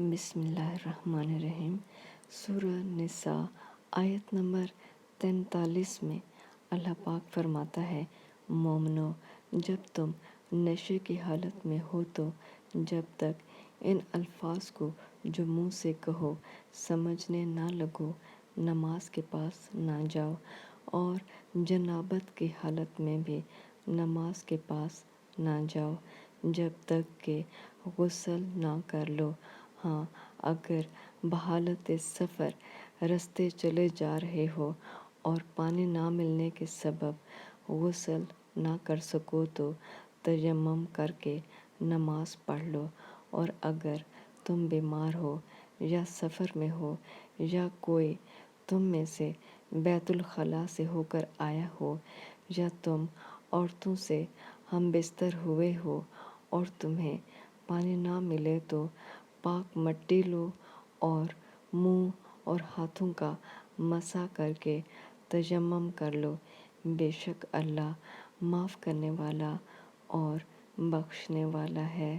بسم اللہ الرحمن الرحیم۔ سورہ نساء آیت نمبر 43 میں اللہ پاک فرماتا ہے، مومنو جب تم نشے کی حالت میں ہو تو جب تک ان الفاظ کو جو منہ سے کہو سمجھنے نہ لگو نماز کے پاس نہ جاؤ، اور جنابت کی حالت میں بھی نماز کے پاس نہ جاؤ جب تک کہ غسل نہ کر لو۔ ہاں، اگر بحالت سفر رستے چلے جا رہے ہو اور پانی نہ ملنے کے سبب غسل نہ کر سکو تو تیمم کر کے نماز پڑھ لو، اور اگر تم بیمار ہو یا سفر میں ہو یا کوئی تم میں سے بیت الخلاء سے ہو کر آیا ہو یا تم عورتوں سے ہم بستر ہوئے ہو اور تمہیں پانی نہ ملے تو پاک مٹی لو اور منہ اور ہاتھوں کا مسح کر کے تیمم کر لو، بے شک اللہ معاف کرنے والا اور بخشنے والا ہے۔